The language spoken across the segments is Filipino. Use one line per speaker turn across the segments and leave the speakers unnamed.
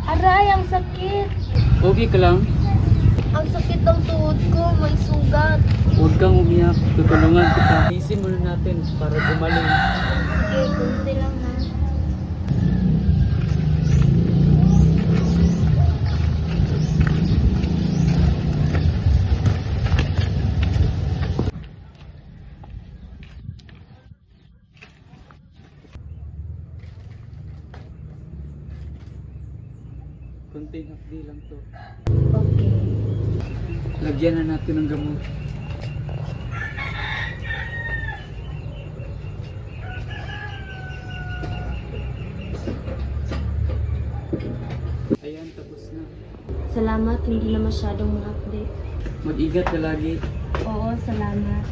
Aray, ang sakit.
Okay ka lang?
Ang sakit ng tuhod ko, may sugat.
Huwag kang umiyak. Tutulungan kita. Isin muna natin para gumaling.
Sige, kunti lang ha.
Kunting hapdi lang to.
Okay.
Lagyan na natin ng gamot. Ayan, tapos na.
Salamat, hindi na masyadong mahapde.
Mag-ingat ka lagi.
Oo, salamat.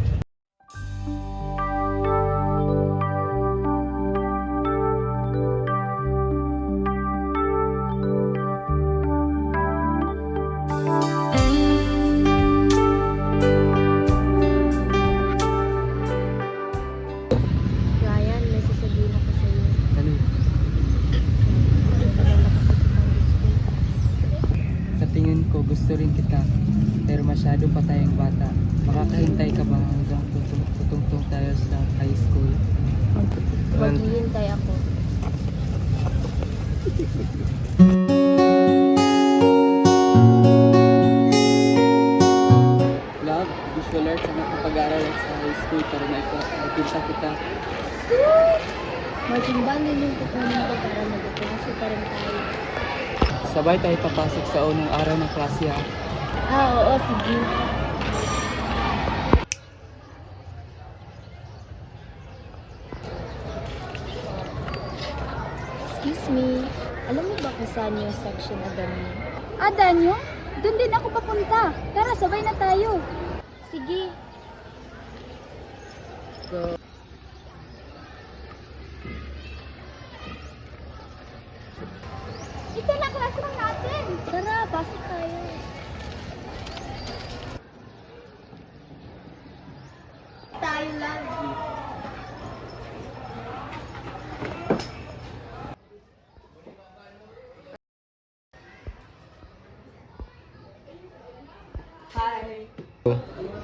Ryan, may sasabihin ako sa iyo.
Ano?
Tagal na kasi kitang gusto.
Sa tingin ko, gusto rin kita. Pero masyado pa tayong bata. Makakahintay ka ba hanggang tutungtong tayo sa high school?
Maghihintay ako.
Love, visual arts ang nakapag-aaral sa high school para maipinta kita.
Marching band din yung kukunin ko para mag-klase pa rin tayo.
Sabay tayo papasok sa unang araw ng klase ha.
Oo, sige. Excuse me, alam mo ba kung saan yung section na ganyan?
Danyo? Doon din ako papunta. Tara, sabay na tayo.
Sige.
Go.
Ito na classroom natin.
Tara, pasok tayo. Tayo lang.
Hi.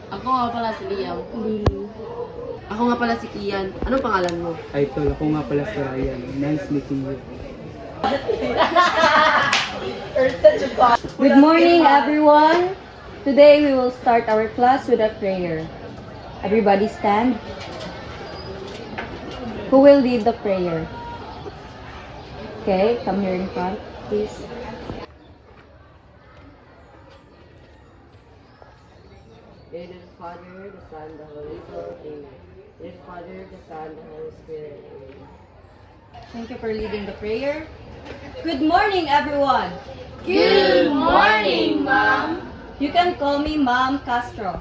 Ako nga pala si Liam.
Lily.
Ako nga pala si Kian. Anong pangalan mo?
Ay, tol, ako nga pala si Ryan. Nice meeting you.
Good morning, everyone. Today we will start our class with a prayer. Everybody stand. Who will lead the prayer? Okay, come here in front, please.
In the Father, the Son, the Holy Spirit. Amen. In the Father, the Son, the Holy Spirit. Amen.
Thank you for leading the prayer. Good morning, everyone.
Good morning, Ma'am.
You can call me Ma'am Castro.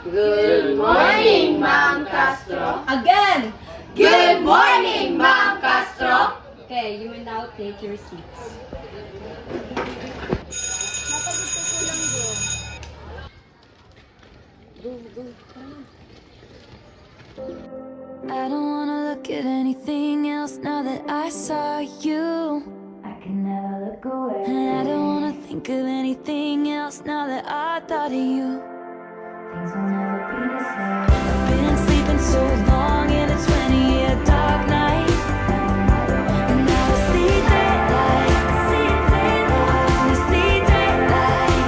Good
morning, Ma'am Castro.
Again.
Good morning, Ma'am Castro.
Okay, you may now take your seats.
I don't wanna look at anything else now that I saw you. I can never look away. And I don't wanna think of anything else now that I thought of you. Things will never be the same. I've been sleeping so long in a 20-year dark night. And now I see daylight. I only see daylight.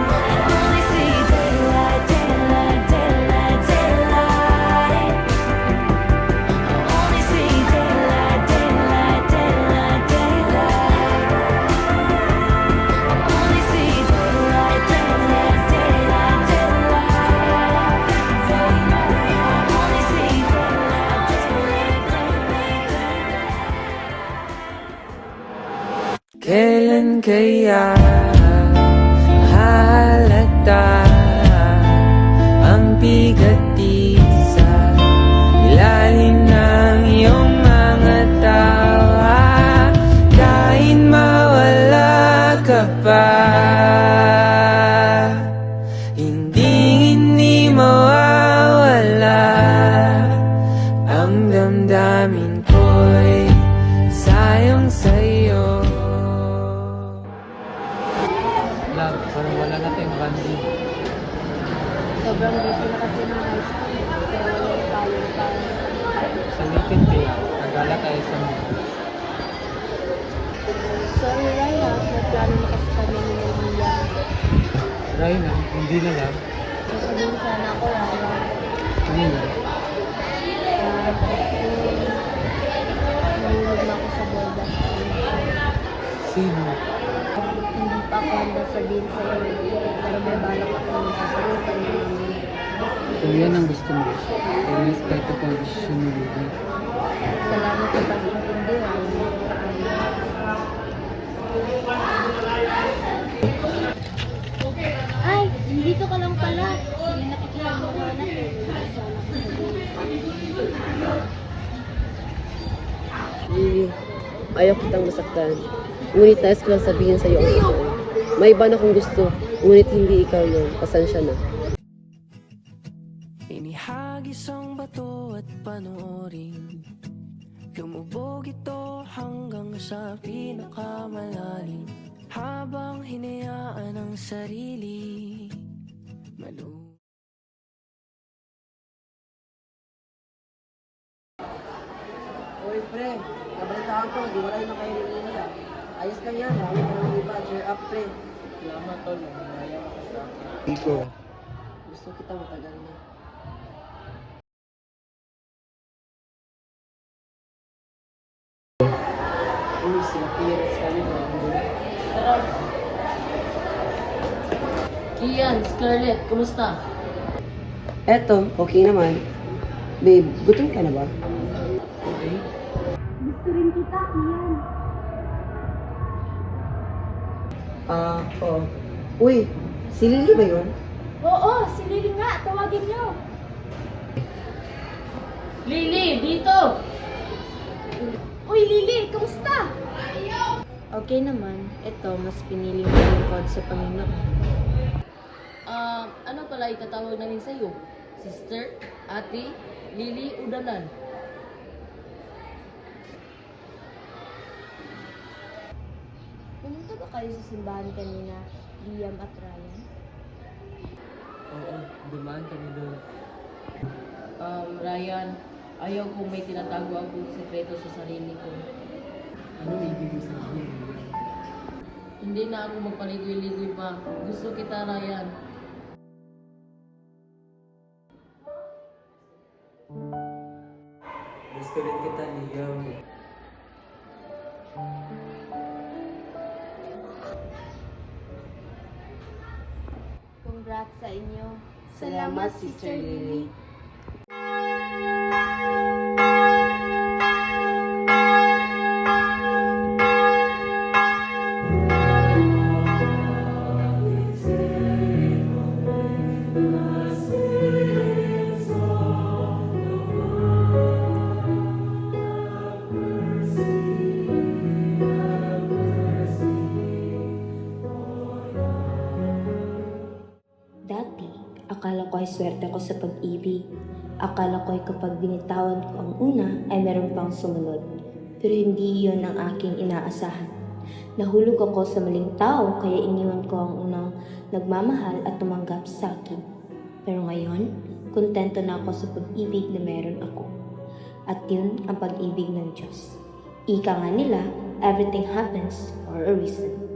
I only see daylight, daylight, daylight, daylight. I only see daylight, daylight, daylight, daylight. I only see daylight, daylight, daylight, daylight. I only see daylight, daylight, daylight, daylight.
Kailan kaya halata ang bigat di sa ilalim ng iyong mga tawa? Kahit mawala ka pa, hindi mawawala ang damdamin ko'y sayang sa'yo.
Ulitin kaya, nagala tayo sa mga.
Sorry, Raya. May plano na kasi kami ni Liam.
Ryan, hindi na lang.
Sasabihin sana ako, Raya.
Ano na?
Kasi nahulog na ako sa borda.
Sino?
Hindi pa ako handa sabihin sa'yo. Pero may balak ako ng sasagutan mo.
Kung yan ang gusto mo, i-respeto ko ang desisyon mo, Lily.
Salamat sa pag-intindi, Raya.
Ay, dito ka lang pala. Hindi nakikipagmukha na eh.
Lily, ayaw kitang masaktan. Ngunit nais ko lang sabihin sa'yo ang totoo. May iba na kung gusto, ngunit hindi ikaw yun. Pasensya na.
Inihagis ang bato at panoorin. Lumubog ito hanggang sa pinakamalalim. Habang hinayaan ang sarili
Uy, pre. Nabalitaan ko, di-walay na kayo rin nila. Ayos lang yan, marami ka naman iba. Cheer up, pre.
Salamat, tol. Nangaya ka sa akin.
Iko.
Gusto kita matagal na.
Uy, sila Pierre, kami ba?
Kian, Scarlett, kumusta? Eto, okay naman. Babe, gutom ka na ba?
Okay.
Gusto rin kita, Kian.
Oo. Uy, si Lily ba yun?
Oo, si Lily nga. Tawagin niyo.
Lily, dito!
Uy, Lily, kamusta?
Okay naman. Ito, mas pinili mo lingkod sa Panginoon.
Ano pala itatawag namin sa'yo? Sister, ate, Lily, Udalan.
Pumunta ba kayo sa simbahan kanina, Liam at Ryan?
Oo, dumaan kami doon.
Ryan, ayaw kong may tinatago akong sekreto sa sarili ko.
Ano ibig mo sabihin?
Hindi na ako magpaligoy-ligoy pa. Gusto kita, Ryan.
Gusto rin kita, Liam.
Congrats sa inyo.
Salamat, Sister Lily.
Dati, akala ko ay swerte ko sa pag-ibig. Akala ko ay kapag binitawan ko ang una ay meron pang sumunod. Pero hindi iyon ang aking inaasahan. Nahulog ako sa maling tao kaya iniwan ko ang unang nagmamahal at tumanggap sa akin. Pero ngayon, kontento na ako sa pag-ibig na meron ako. At yun ang pag-ibig ng Diyos. Ika nga nila, everything happens for a reason.